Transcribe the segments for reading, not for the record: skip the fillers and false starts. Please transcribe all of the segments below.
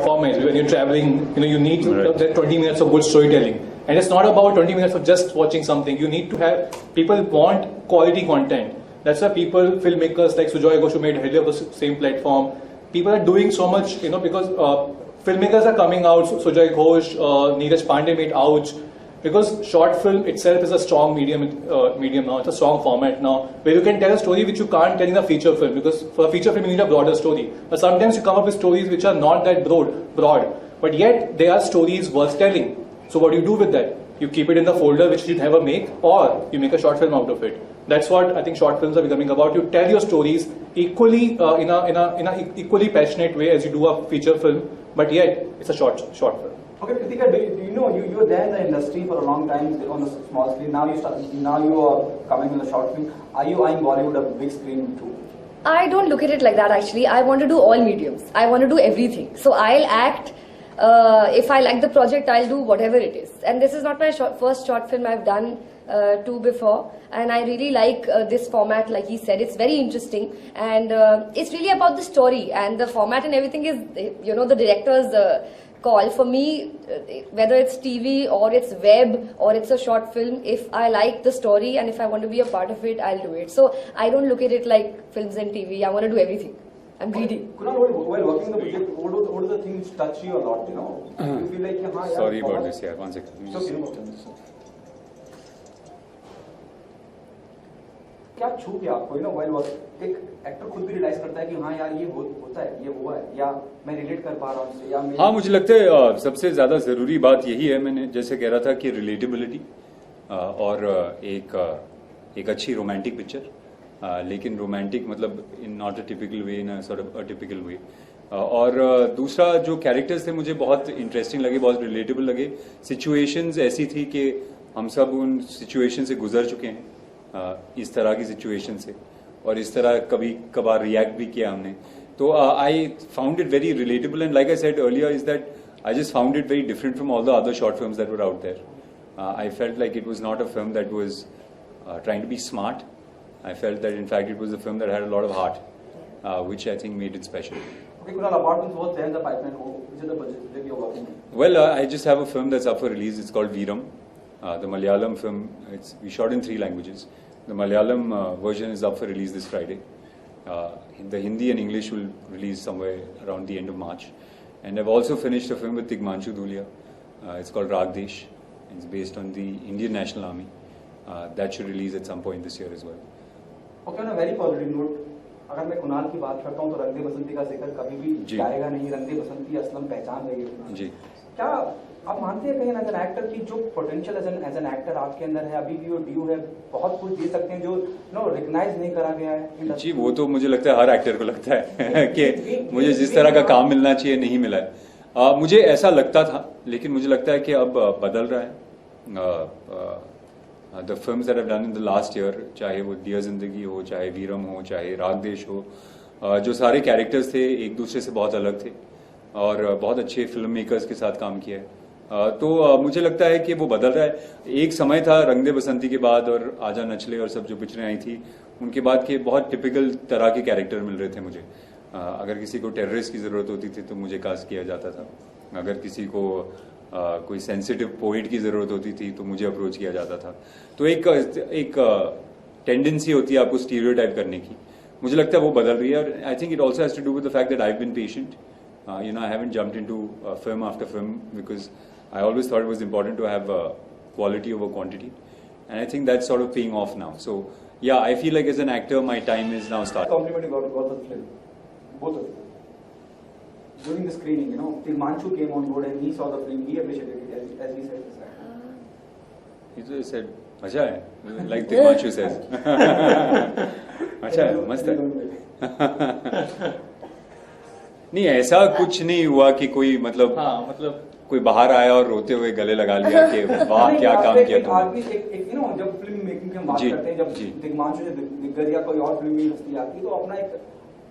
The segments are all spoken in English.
Performance, when you're traveling, you need that 20 minutes of good storytelling. And it's not about 20 minutes of just watching something. You need to have, people want quality content. That's why people, filmmakers like Sujoy Ghosh, who made Heli of the same platform, people are doing so much, because filmmakers are coming out. Sujoy Ghosh, Neeraj Pandey made Ouch. Because short film itself is a strong medium now. It's a strong format now, where you can tell a story which you can't tell in a feature film. Because for a feature film you need a broader story. But sometimes you come up with stories which are not that broad, but yet they are stories worth telling. So what do you do with that? You keep it in the folder which you never make, or you make a short film out of it. That's what I think short films are becoming about. You tell your stories equally in a equally passionate way as you do a feature film, but yet it's a short film. Okay, Kritika, you were there in the industry for a long time on a small screen. Now you are coming in a short film. Are you eyeing Bollywood a big screen too? I don't look at it like that actually. I want to do all mediums. I want to do everything. So I'll act. If I like the project, I'll do whatever it is. And this is not my first short film. I've done two before, and I really like this format. Like he said, it's very interesting, and it's really about the story, and the format and everything is, the director's call. For me, whether it's TV or it's web or it's a short film, if I like the story and if I want to be a part of it, I'll do it. So I don't look at it like films and TV. I want to do everything. I'm greedy. Kunal, while working the project, what are the things touch you a lot? You feel like, sorry about this. Yeah, 1 second. क्या छू गया आपको while working? एक actor खुद भी realise करता है कि हाँ यार ये होता है, ये हुआ है, या मैं रिलेट कर पा रहा हूँ इससे, या हाँ, मुझे लगता है सबसे ज्यादा जरूरी बात यही है, मैंने जैसे कह रहा था कि रिलेटेबिलिटी और एक अच्छी रोमांटिक पिक्चर, लेकिन रोमांटिक मतलब in not a typical way, in a sort of atypical way. और दूसरा जो कैरेक्टर्स थे मुझे बहुत इंटरेस्टिंग लगे, बहुत रिलेटेबल लगे। सिचुएशंस ऐसी थी कि हम सब उन सिचुएशन से गुजर चुके हैं, इस तरह की सिचुएशन से, और इस तरह कभी कभार रिएक्ट भी किया हमने। तो I found it very relatable, and like I said earlier is that I just found it very different from all the other short films that were out there. I felt like it was not a film that was trying to be smart. I felt that in fact it was a film that had a lot of heart, which I think made it special. Okay, Kunal, apart from what's there in the pipeline, which is the budget that you're working on? Well, I just have a film that's up for release. It's called Veeram, the Malayalam film. We shot in 3 languages. The Malayalam version is up for release this Friday. The Hindi and English will release somewhere around the end of March. And I've also finished a film with Tigmanshu Dhulia. It's called Ragdesh. It's based on the Indian National Army. That should release at some point this year as well. Okay, on a very positive note, अगर मैं कुणाल की बात करता हूँ तो रंग दे बसंती का जिक्र कभी भी जाएगा नहीं। रंग दे बसंती असलम पहचान रही जी। क्या आप मानते हैं कहीं एज एन एक्टर की जो पोटेंशियल एज एन एक्टर आपके अंदर है, अभी भी वो ड्यू है, बहुत कुछ दे सकते हैं जो रिकॉग्नाइज नहीं करा गया है? जी, वो तो मुझे लगता है हर एक्टर को लगता है कि मुझे जिस तरह का काम मिलना चाहिए नहीं मिला है। मुझे ऐसा लगता था, लेकिन मुझे लगता है कि अब बदल रहा है। The films that I've done in the last year, चाहे वो दिया जिंदगी हो, चाहे वीरम हो, चाहे रागदेश हो, जो सारे कैरेक्टर्स थे एक दूसरे से बहुत अलग थे और बहुत अच्छे फिल्म मेकर्स के साथ काम किया है। तो मुझे लगता है कि वो बदल रहा है। एक समय था रंग दे बसंती के बाद और आजा नचले और सब जो पिक्चरें आई थी उनके बाद के बहुत टिपिकल तरह के कैरेक्टर मिल रहे थे मुझे। अगर किसी को टेररिस्ट की जरूरत होती थी तो मुझे कास्ट किया जाता था, अगर किसी को कोई सेंसिटिव पोइट की जरूरत होती थी तो मुझे अप्रोच किया जाता था। तो एक टेंडेंसी होती है आपको स्टीरियोटाइप करने की, मुझे लगता है वो बदल रही है। और I think it also has to do with the fact that I have been patient, I haven't jumped into film after film because I always thought it was important to have quality over quantity, and I think that's sort of paying off now. So yeah, I feel like as an actor my time is now start. Complimenting both of the film, both of them. During the screening, Tigmanshu came on board and he saw the film. He appreciated it, as he said. He said, "अच्छा है," like Tigmanshu says. अच्छा है, मस्त है। नहीं, ऐसा कुछ नहीं हुआ कि कोई मतलब कोई बाहर आया और रोते हुए गले लगा लिया कि वाह क्या काम किया तुमने। जब फिल्म मेकिंग की हम बात करते हैं, जब दिग्मांशु से दिग्गज या कोई और फिल्म में हस्ती आती है तो अपना एक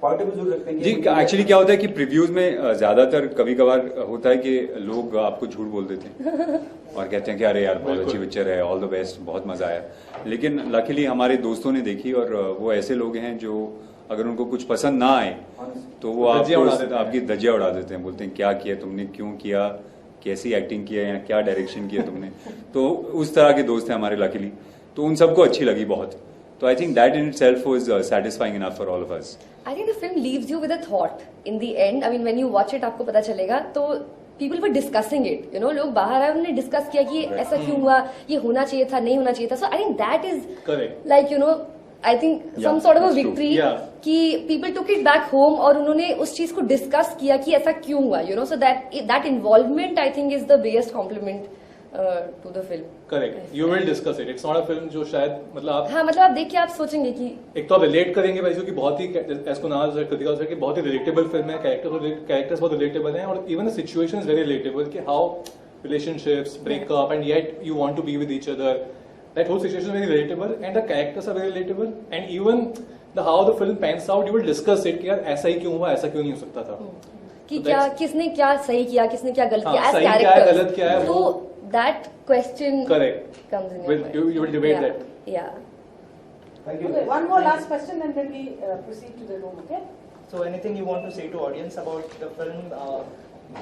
जी, एक्चुअली क्या होता है कि प्रीव्यूज में ज्यादातर कभी कभार होता है कि लोग आपको झूठ बोल देते हैं और कहते हैं कि अरे यार बहुत अच्छी पिक्चर है, ऑल द बेस्ट, बहुत मजा आया। लेकिन लकीली हमारे दोस्तों ने देखी और वो ऐसे लोग हैं जो अगर उनको कुछ पसंद ना आए तो वो धज्जियां उड़ा देते हैं। आपकी धज्जियां उड़ा देते हैं, बोलते हैं क्या किया तुमने, क्यों किया, कैसी एक्टिंग किया या क्या डायरेक्शन किया तुमने। तो उस तरह के दोस्त हैं हमारे लकीली, तो उन सबको अच्छी लगी बहुत। तो I think that in itself was satisfying enough for all of us. I think the film leaves you with a thought in the end. I mean, when you watch it, आपको पता चलेगा तो people were discussing it. You know, लोग बाहर आए उन्होंने discuss किया कि ऐसा क्यों हुआ, ये होना चाहिए था, नहीं होना चाहिए था. So I think that is Correct. like, you know, I think Yeah, some sort of a that's true. victory Yeah. कि people took it back home और उन्होंने उस चीज को डिस्कस किया कि ऐसा क्यों हुआ. You know, so that involvement I think is the biggest compliment to the film. Correct, you will discuss it. It's not a film जो शायद मतलब आप हाँ, मतलब आप देख के आप सोचेंगे कि एक तो आप रिलेट करेंगे वैसे कि बहुत ही as Kunal sir, Kritika sir की बहुत ही रिलेटेबल फिल्म है, कैरेक्टर्स बहुत रिलेटेबल हैं और even the situation is very relatable कि how relationships break up and yet you want to be with each other, that whole situation very relatable and the characters are very relatable and even the how the film pans out, you will discuss it कि यार ऐसा ही क्यों हुआ, ऐसा क्यों नहीं हो सकता था। कि So क्या that's- किसने क्या सही किया, किसने क्या गलत हाँ, किया, as सही क्या है, characters. गलत क्या है, तो वो- that question Correct. comes in your Will- mind. you will debate Yeah. that. Yeah. Thank you. Okay, one more last question and then we proceed to the room, okay? So anything you want to say to audience about the film?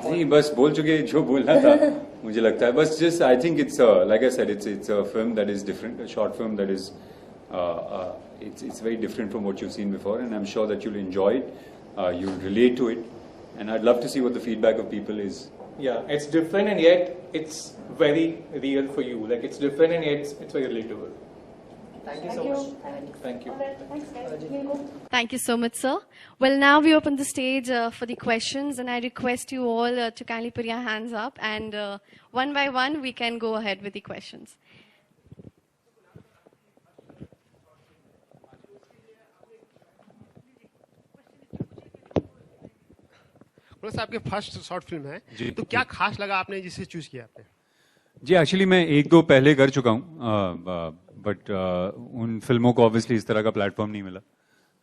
नहीं, बस बोल चुके जो बोलना था मुझे लगता है। बस just I think it's like I said, it's a film that is different, a short film that is it's very different from what you've seen before, and I'm sure that you'll enjoy it, you'll relate to it, and I'd love to see what the feedback of people is. Yeah, it's different and yet it's very real for you. Like it's different and yet it's very relatable. Thank you so much. Thank you. All right, thanks guys. We'll go. Thank you so much, sir. Well, now we open the stage for the questions, and I request you all to kindly put your hands up, and one by one we can go ahead with the questions. Plus आपके first short film है, तो क्या खास लगा आपने जिसे choose किया आपने? जी, एक्चुअली मैं एक दो पहले कर चुका हूँ, बट उन फिल्मों को ऑब्वियसली इस तरह का प्लेटफॉर्म नहीं मिला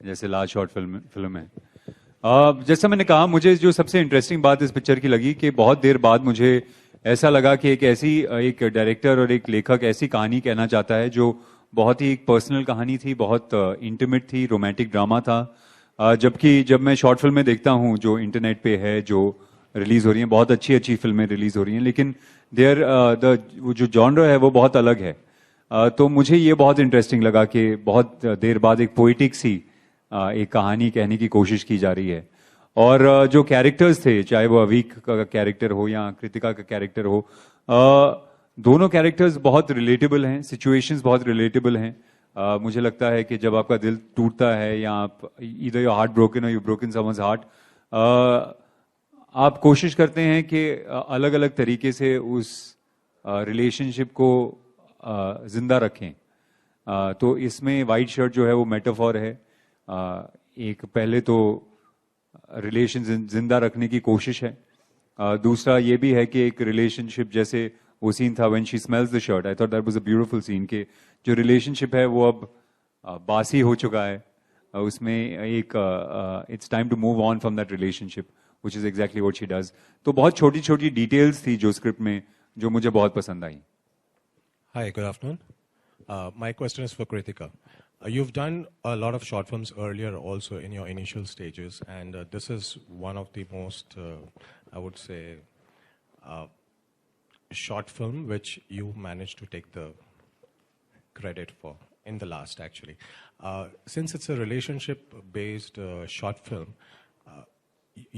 जैसे लास्ट शॉर्ट फिल्म है। जैसा मैंने कहा, मुझे जो सबसे इंटरेस्टिंग बात इस पिक्चर की लगी कि बहुत देर बाद मुझे ऐसा लगा कि एक डायरेक्टर और एक लेखक ऐसी कहानी कहना चाहता है जो बहुत ही एक पर्सनल कहानी थी, बहुत इंटीमेट थी, रोमांटिक ड्रामा था। जबकि जब मैं शॉर्ट फिल्में देखता हूँ जो इंटरनेट पे है, जो रिलीज हो रही हैं, बहुत अच्छी अच्छी फिल्में रिलीज हो रही हैं, लेकिन जो जॉनर है वो बहुत अलग है। तो मुझे ये बहुत इंटरेस्टिंग लगा कि बहुत देर बाद एक पोइटिक सी एक कहानी कहने की कोशिश की जा रही है। और जो कैरेक्टर्स थे, चाहे वो अवीक का कैरेक्टर हो या कृतिका का कैरेक्टर हो, दोनों कैरेक्टर्स बहुत रिलेटेबल हैं, सिचुएशंस बहुत रिलेटेबल हैं। मुझे लगता है कि जब आपका दिल टूटता है या आप ईदर योर हार्ट ब्रोकन और यू ब्रोकन समवन्स हार्ट, आप कोशिश करते हैं कि अलग अलग तरीके से उस रिलेशनशिप को जिंदा रखें। तो इसमें वाइट शर्ट जो है वो मेटाफॉर है। एक पहले तो रिलेशन जिंदा रखने की कोशिश है, दूसरा ये भी है कि एक रिलेशनशिप, जैसे वो सीन था when she smells the shirt, I thought that was a beautiful scene, के जो रिलेशनशिप है वो अब बासी हो चुका है, उसमें एक it's time to move on from that relationship, which is exactly what she does. तो बहुत छोटी छोटी डिटेल्स थी जो स्क्रिप्ट में जो मुझे बहुत पसंद आई। Hi, good afternoon. My question is for Kritika. You've done a lot of short films earlier also in your initial stages, and this is one of the most, I would say, short film which you managed to take the credit for in the last, actually. Since it's a relationship-based short film,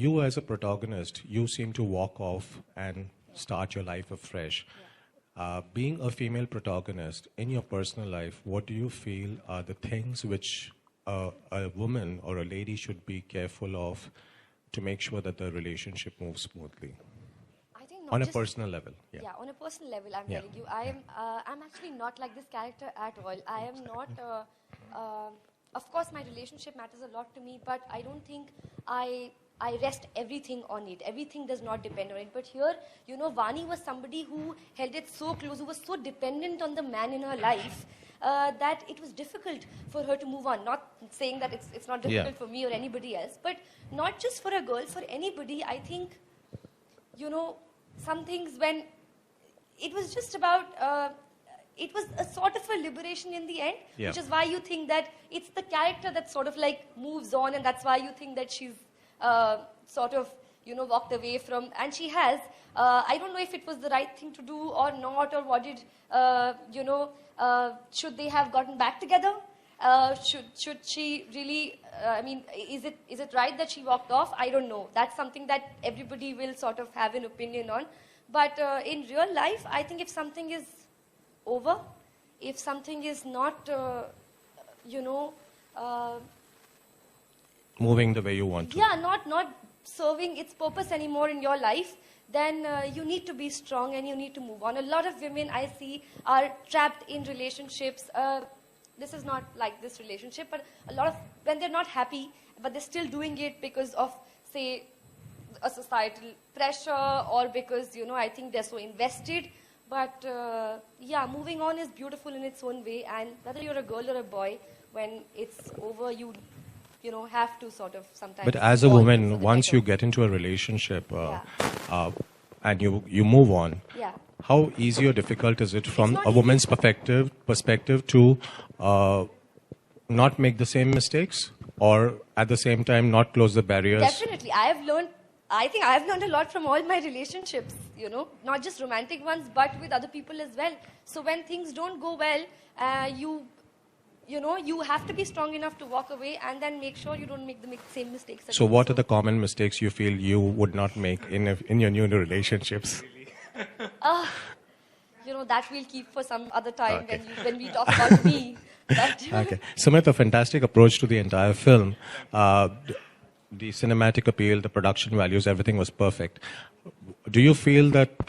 you as a protagonist, you seem to walk off and start your life afresh. Being a female protagonist in your personal life, what do you feel are the things which a woman or a lady should be careful of to make sure that the relationship moves smoothly? I think not On a just- personal level, yeah. On a personal level, I'm Yeah. telling you, I'm actually not like this character at all. I am not. Of course, my relationship matters a lot to me, but I don't think I rest everything on it. Everything does not depend on it. But here, you know, Vani was somebody who held it so close, who was so dependent on the man in her life that it was difficult for her to move on. Not saying that it's not difficult for me or anybody else, but not just for a girl, for anybody. I think, you know, some things when it was just about it was a sort of a liberation in the end, Yeah. which is why you think that it's the character that sort of like moves on, and that's why you think that she's sort of, you know, walked away from, and she has. I don't know if it was the right thing to do or not, or what did, you know, should they have gotten back together? Should she really, I mean, is it right that she walked off? I don't know. That's something that everybody will sort of have an opinion on. But in real life, I think if something is over, if something is not, you know, Moving the way you want to. yeah, not serving its purpose anymore in your life, then you need to be strong and you need to move on. A lot of women I see are trapped in relationships. This is not like this relationship, but a lot of, when they're not happy, but they're still doing it because of, say, a societal pressure, or because, you know, I think they're so invested. But yeah, moving on is beautiful in its own way, and whether you're a girl or a boy, when it's over, you know, have to sort of sometimes. But as a fall for woman, the once better. you get into a relationship and you move on, Yeah. how easy or difficult is it from not a woman's perspective to not make the same mistakes, or at the same time not close the barriers? Definitely. I think I have learned a lot from all my relationships, you know, not just romantic ones, but with other people as well. So when things don't go well, you know, you have to be strong enough to walk away and then make sure you don't make the same mistakes again. So what are the common mistakes you feel you would not make in your new relationships? You know, that we'll keep for some other time Okay. when we talk about me. But Okay. Sumit, a fantastic approach to the entire film. The cinematic appeal, the production values, everything was perfect. Do you feel that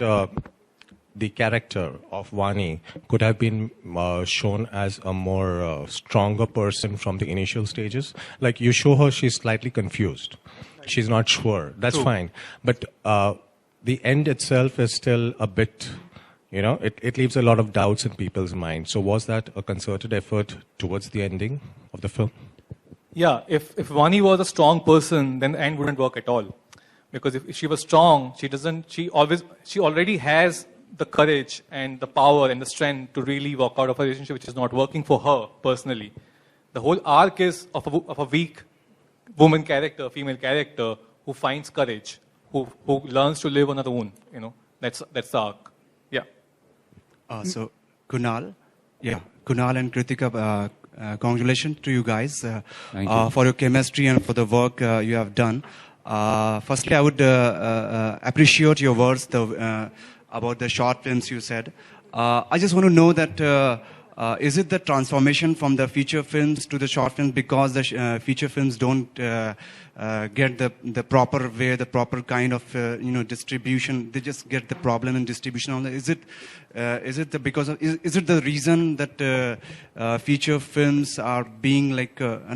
the character of Vani could have been shown as a more stronger person from the initial stages? Like, you show her she's slightly confused. She's not sure. That's True. fine. But the end itself is still a bit, you know, it leaves a lot of doubts in people's minds. So was that a concerted effort towards the ending of the film? Yeah, if Vani was a strong person, then the end wouldn't work at all. Because if she was strong, she already has the courage and the power and the strength to really walk out of a relationship which is not working for her personally. The whole arc is of a weak woman character, female character, who finds courage, who learns to live on her own. You know, that's the arc. Yeah. So, Kunal and Kritika, congratulations to you guys Thank you. for your chemistry and for the work you have done. Firstly, I would appreciate your words about the short films you said. I just want to know that is it the transformation from the feature films to the short films because the feature films don't get the proper way, the proper kind of distribution? They just get the problem in distribution. Is it the reason that feature films are being like they're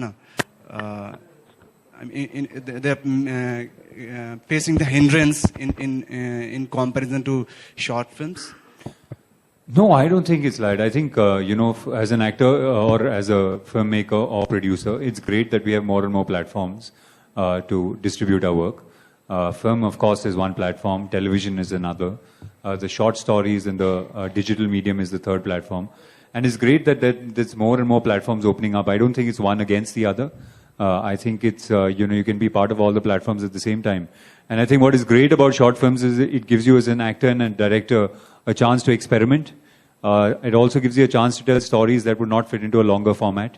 facing the hindrance in comparison to short films? No, I don't think it's light. I think, as an actor or as a filmmaker or producer, it's great that we have more and more platforms to distribute our work. Film, of course, is one platform. Television is another. The short stories and the digital medium is the third platform. And it's great that there's more and more platforms opening up. I don't think it's one against the other. I think it's, you can be part of all the platforms at the same time. And I think what is great about short films is it gives you as an actor and a director a chance to experiment. It also gives you a chance to tell stories that would not fit into a longer format.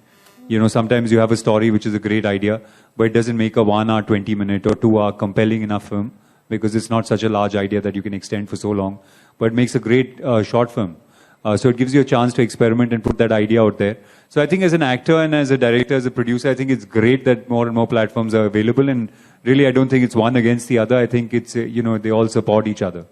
Sometimes you have a story which is a great idea, but it doesn't make a 1 hour, 20 minute or 2 hour compelling enough film because it's not such a large idea that you can extend for so long. But it makes a great short film. So it gives you a chance to experiment and put that idea out there. So I think as an actor and as a director, as a producer, I think it's great that more and more platforms are available. And really, I don't think it's one against the other. I think it's, they all support each other.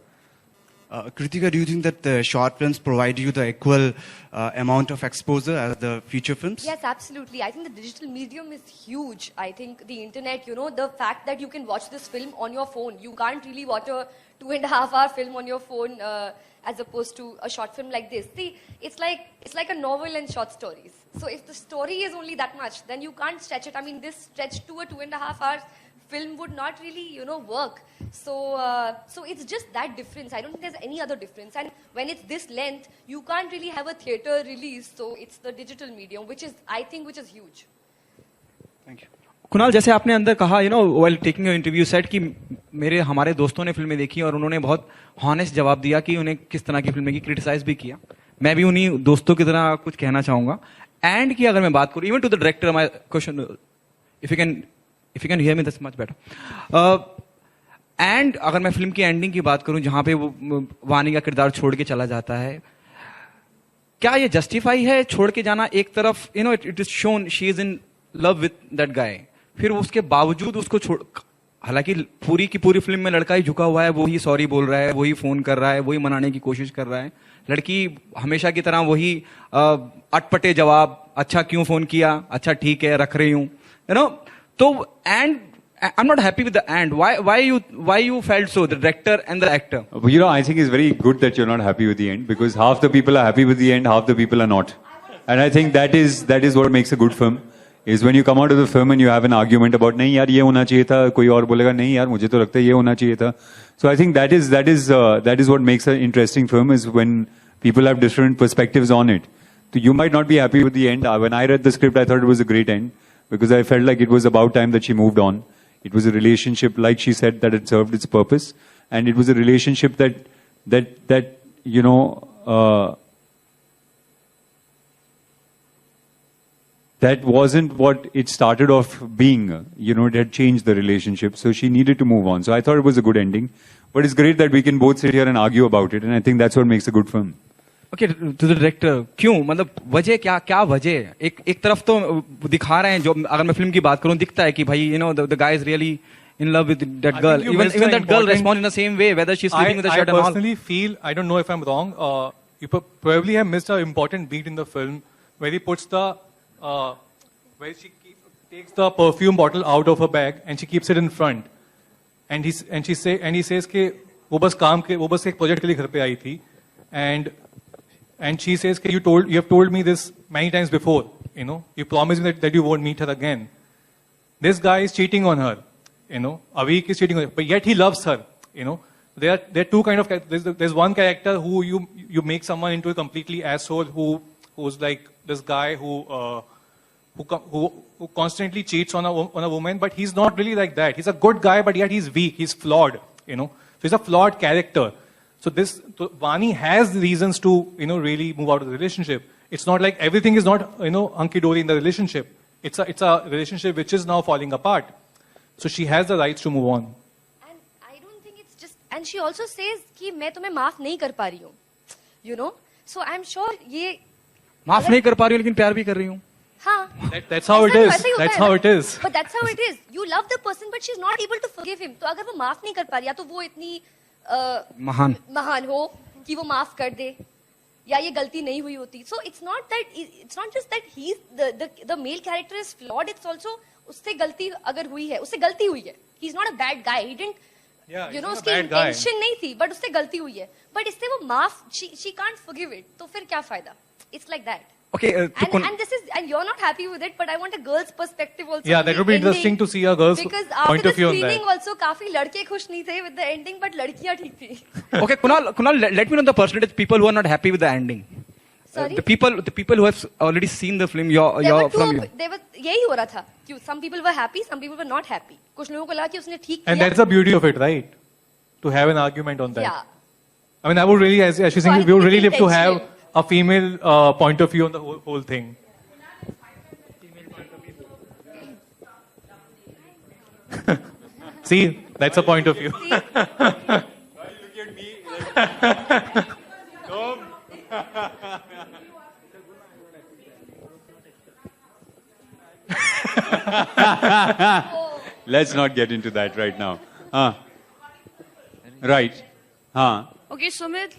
Kritika, do you think that the short films provide you the equal amount of exposure as the feature films? yes, absolutely. I think the digital medium is huge. I think the internet, the fact that you can watch this film on your phone. You can't really watch a 2.5 hour film on your phone as opposed to a short film like this. See, it's like a novel and short stories. So if the story is only that much, then you can't stretch it. I mean, this stretched to a 2.5 hour film would not really, you know, work. So, so it's just that difference. I don't think there's any other difference. And when it's this length, you can't really have a theater release. So it's the digital medium, which is, I think, which is huge. Thank you. Kunal, जैसे आपने अंदर कहा, you know, while taking your interview, said कि हमारे दोस्तों ने फिल्में देखी और उन्होंने बहुत हॉनेस्ट जवाब दिया कि उन्हें किस तरह की फिल्में की, क्रिटिसाइज भी किया. मैं भी उन्हीं दोस्तों की तरह कुछ कहना चाहूंगा. एंड की अगर मैं बात करूं, even to the director, my question, if you can hear me, that's much better. And अगर मैं फिल्म की एंडिंग की बात करूं, जहां पे वो वानी का किरदार छोड़ के चला जाता है, क्या ये जस्टिफाई है छोड़ के जाना? एक तरफ, you know, it is shown she is in love with that guy, फिर उसके बावजूद उसको छोड़, हालांकि पूरी की पूरी फिल्म में लड़का ही झुका हुआ है, वो ही सॉरी बोल रहा है, वही फोन कर रहा है, वही मनाने की कोशिश कर रहा है. लड़की हमेशा की तरह वही अटपटे जवाब, अच्छा क्यों फोन किया, अच्छा ठीक है रख रही हूं, यू नो. तो and I'm not happy with the end. Why you felt so, the director and the actor? You know, I think it's very good that you're not happy with the end, because half the people are happy with the end, half the people are not. And I think that is what makes a good film. Is when you come out of the film and you have an argument about नहीं यार ये होना चाहिए था, कोई और बोलेगा नहीं यार मुझे तो लगता है ये होना चाहिए था. So I think that is what makes an interesting film, is when people have different perspectives on it. So you might not be happy with the end. When I read the script, I thought it was a great end, because I felt like it was about time that she moved on. It was a relationship, like she said, that it served its purpose, and it was a relationship that you know. That wasn't what it started off being. You know, it had changed the relationship. So she needed to move on. So I thought it was a good ending. But it's great that we can both sit here and argue about it. And I think that's what makes a good film. Okay, to the director, क्यों, मतलब वजह क्या वजह? एक तरफ तो दिखा रहे हैं, जो अगर मैं फिल्म की बात करूं, दिखता है कि भाई, you know, the guy is really in love with that girl. Even that girl responds in the same way, whether she's sleeping with a shirt and all. I personally feel, I don't know if I'm wrong, you probably have missed an important beat in the film where he puts the where she takes the perfume bottle out of her bag and she keeps it in front, and he says कि वो बस एक project के लिए घर पे आई थी, and she says कि you have told me this many times before, you know, you promised me that you won't meet her again. This guy is cheating on her, you know, Avik is cheating on her, but yet he loves her, you know. There are two kind of, there's one character who you make someone into a completely asshole, who's like this guy who constantly cheats on a woman, but he's not really like that. He's a good guy, but yet he's weak, he's flawed, you know. So he's a flawed character. So Vani has reasons to, you know, really move out of the relationship. It's not like everything is not, you know, hunky-dory in the relationship. It's a relationship which is now falling apart. So she has the rights to move on. And I don't think it's just, and she also says कि मैं तुम्हें माफ नहीं कर पा रही हूँ, you know. So I'm sure ये माफ नहीं कर पा रही हूँ लेकिन प्यार भी कर रही हूँ. हाँ. That's how it is. That's how it is. But that's how it is. You love the person, but she's not able to forgive him. तो अगर वो माफ नहीं कर पा रही, या तो वो इतनी महान हो कि वो माफ कर दे, या ये गलती नहीं हुई होती. So it's not just that he's the male character is flawed. It's also उससे गलती अगर हुई है, उससे गलती हुई है. He's not a bad guy. He didn't, you know, उसकी intention नहीं थी, but उससे गलती हुई है. But इससे वो माफ, she can't forgive it. तो फिर क्या फायदा? It's like that. Okay, and you're not happy with it, but I want a girl's perspective also. Yeah, that would be interesting to see a girl's point of view on that. Because after the screening also, काफी लड़के खुश नहीं थे with the ending, but लड़कियां ठीक थी. Okay, Kunal, let me know the percentage people who are not happy with the ending. Sorry? The people who have already seen the film, यही हो रहा था. Some people were happy, some people were not happy. कुछ लोगों को लगा कि उसने ठीक किया. And that's the beauty of it, right? To have an argument on that. Yeah. I mean, I would really, as she thinks, we would really live to have a female point of view on the whole thing. See, that's a point of view. Let's not get into that right now. Right. Okay, Sumit,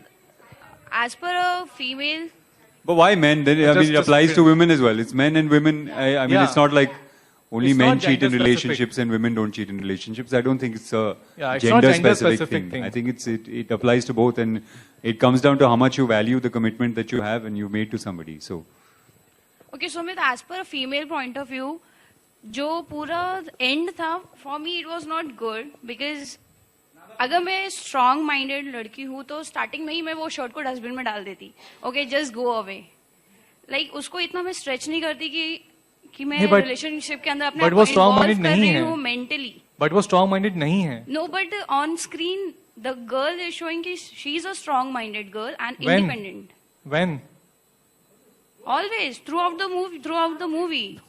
as per a female... But why men? Then, I mean, it applies to women as well. It's men and women. I mean, it's not like only men cheat in relationships and women don't cheat in relationships. I don't think it's a gender-specific thing. I think it applies to both, and it comes down to how much you value the commitment that you have and you've made to somebody. So, Okay, Sumit, as per a female point of view, जो पूरा and था for me it was not good because अगर मैं strong minded लड़की हूँ तो starting में ही मैं वो शर्ट को डस्टबिन में डाल देती. Okay just go away. Like उसको इतना मैं स्ट्रेच नहीं करती कि मैं रिलेशनशिप के अंदर अपने बट वो स्ट्रांग माइंडेड नहीं है मेंटली. बट वो स्ट्रांग माइंडेड नहीं है. No but on screen the girl is showing कि she is a strong minded girl and independent. When? Always throughout the movie.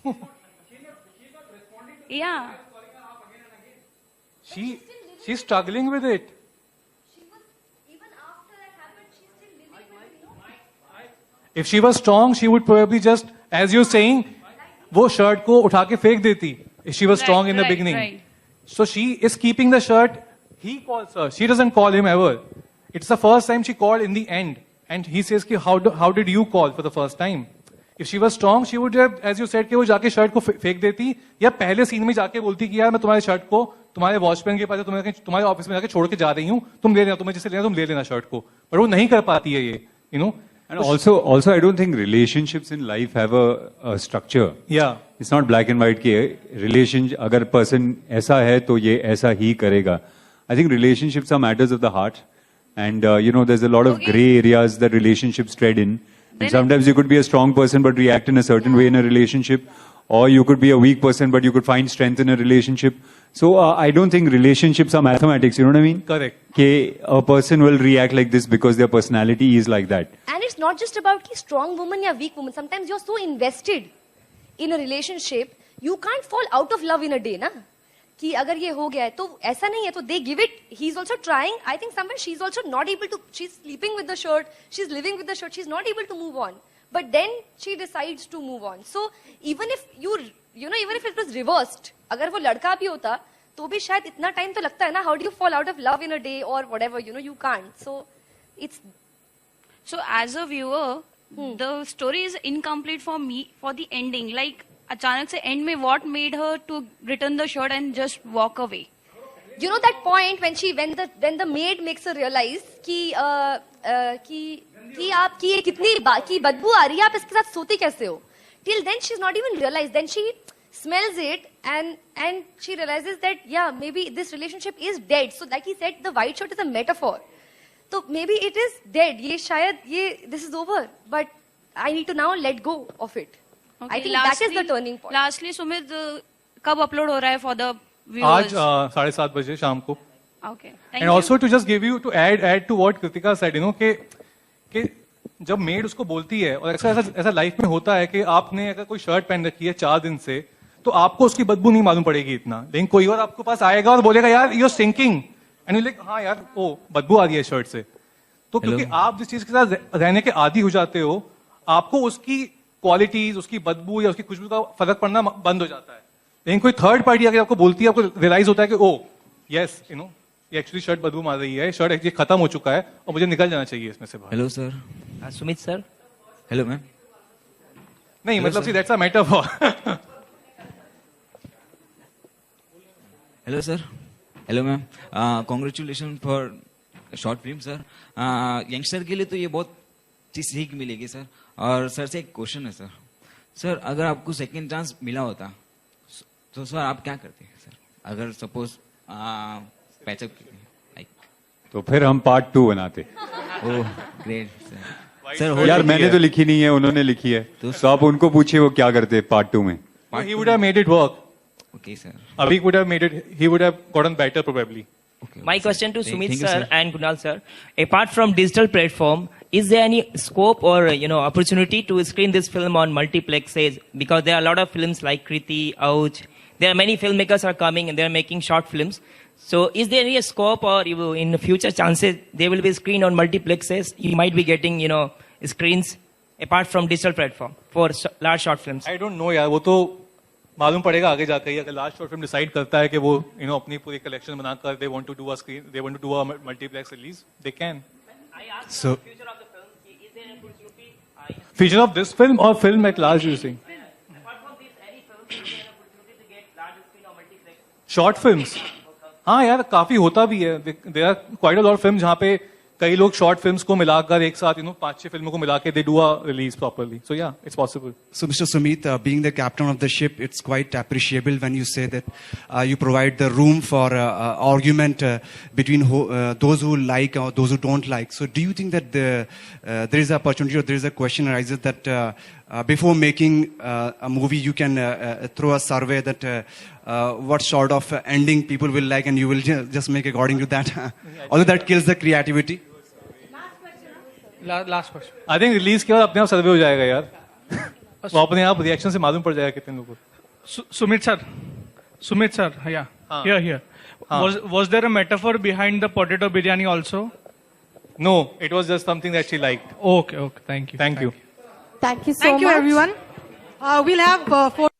Yeah. She's struggling with it. If she was strong, she would probably just, as you're saying, वो shirt को उठा के फेंक देती. If she was strong in the beginning. Right. So she is keeping the shirt. He calls her. She doesn't call him ever. It's the first time she called in the end. And he says कि how did you call for the first time? If she was strong, she would have, as you said, कि वो जाके shirt को फेंक देती या पहले scene में जाके बोलती कि यार मैं तुम्हारे शर्ट को तुम्हारे वॉचमैन के पास तुम्हारे ऑफिस में जाके छोड़ के जा रही हूँ, तुम ले लेना, तुम्हें जिसे लेना तुम ले लेना शर्ट को. पर वो नहीं कर पाती है ये, you know. And also, I don't think relationships in life have a structure. Yeah. It's not black and white कि relationship अगर person ऐसा है तो ये ऐसा ही करेगा. I think relationships are matters of the heart. And, there's a lot of gray areas that relationships tread in. And sometimes you could be a strong person but react in a certain way in a relationship. Or you could be a weak person but you could find strength in a relationship. So I don't think relationships are mathematics, you know what I mean? Correct. That a person will react like this because their personality is like that. And it's not just about ki strong woman or weak woman. Sometimes you're so invested in a relationship, you can't fall out of love in a day, na? कि अगर ये हो गया है तो ऐसा नहीं है तो they give it. He's also trying. I think somewhere she's also not able to. She's sleeping with the shirt. She's living with the shirt. She's not able to move on. But then she decides to move on. So even if even if it was reversed, अगर वो लड़का भी होता तो भी शायद इतना time तो लगता है ना. How do you fall out of love in a day or whatever? You can't. So it's. So as a viewer, the story is incomplete for me for the ending. Like अचानक से end में what made her to return the shirt and just walk away? You know that point when the maid makes her realize कि आपकी ये कितनी की बदबू आ रही है, आप इसके साथ सोती कैसे हो? Till then she's not even realized. Then she smells it and she realizes that maybe this relationship is dead. So like he said, the white shirt is a metaphor. So maybe it is dead. This is over. But I need to now let go of it. Okay, I think that is the turning point. Lastly, Sumit, कब upload हो रहा है for the viewers? आज 7:30 बजे शाम को. Okay. And also to just give you to add to what Kritika said, कि जब मेड उसको बोलती है और ऐसा लाइफ में होता है कि आपने अगर कोई शर्ट पहन रखी है 4 दिन से तो आपको उसकी बदबू नहीं मालूम पड़ेगी इतना, लेकिन कोई और आपके पास आएगा और बोलेगा यार you are stinking and you like हाँ यार ओ बदबू आ रही है शर्ट से. तो क्योंकि आप जिस चीज के साथ रहने के आदी हो जाते हो आपको उसकी क्वालिटीज, उसकी बदबू या उसकी खुशबू का फर्क पड़ना बंद हो जाता है. लेकिन कोई थर्ड पार्टी अगर आपको बोलती है आपको रियलाइज होता है कि ओ यस ये एक्चुअली शर्ट बदबू मार रही है, शर्ट एक्चुअली खत्म हो चुका है और मुझे निकल जाना चाहिए इसमें से बाहर. Hello sir. Sumit sir. Hello ma'am. नहीं मतलब see that's a metaphor. Hello sir. Hello ma'am. Congratulation for short film sir. Youngster के लिए तो ये बहुत चीज सीख मिलेगी सर. और सर से एक क्वेश्चन है सर. सर अगर आपको सेकंड चांस मिला होता तो सर आप क्या करते हैं सर? अगर सपोज पैचअप लाइक तो फिर हम पार्ट 2 बनाते. Oh great sir. यार मैंने तो लिखी नहीं है, उन्होंने लिखी है तो आप उनको पूछिए वो क्या करते हैं पार्ट 2 में. He would have made it work. Okay sir. Abhi would have made it. He would have gotten better probably. My question to Sumit sir and Kunal sir, apart from digital platform, is there any scope or opportunity to screen this film on multiplexes? Because there are a lot of films like Kriti, Ouch. There are many filmmakers are coming and they are making short films. So is there any scope or in the future chances they will be screened on multiplexes? You might be getting screens apart from digital platform for large short films. I don't know यार, वो तो मालूम पड़ेगा आगे जाकर ही. अगर last short film decide करता है कि वो अपनी पूरी कलेक्शन बनाकर they want to do a screen, they want to do a multiplex release, they can. So Future of the film, is there an opportunity? Future of this film or film at large you think? Apart from this, any film, is there an opportunity to get large screen or multiplex? Short films. हाँ यार काफी होता भी है. There are quite a lot of films जहाँ पे कई लोग शॉर्ट फिल्म्स को मिलाकर एक साथ 5-6 फिल्मों को मिला के they do a release properly. So yeah, it's possible. So, Mr. Sumit, being the captain of the ship, it's quite appreciable when you say that you provide the room for argument between those who like or those who don't like. So, do you think that there is an opportunity or there is a question arises that before making a movie, you can throw a survey that what sort of ending people will like, and you will just make according to that? Although that kills the creativity. Last question. I think release के बाद अपने आप सर्वे हो जाएगा यार. वो अपने आप रिएक्शन से मालूम पड़ जाएगा कितने लोगों को. Sumit sir, yeah, here. Was there a metaphor behind the potato biryani also? No, it was just something that she liked. Okay, thank you. Thank you. Thank you so much. Thank you, everyone. We'll have 4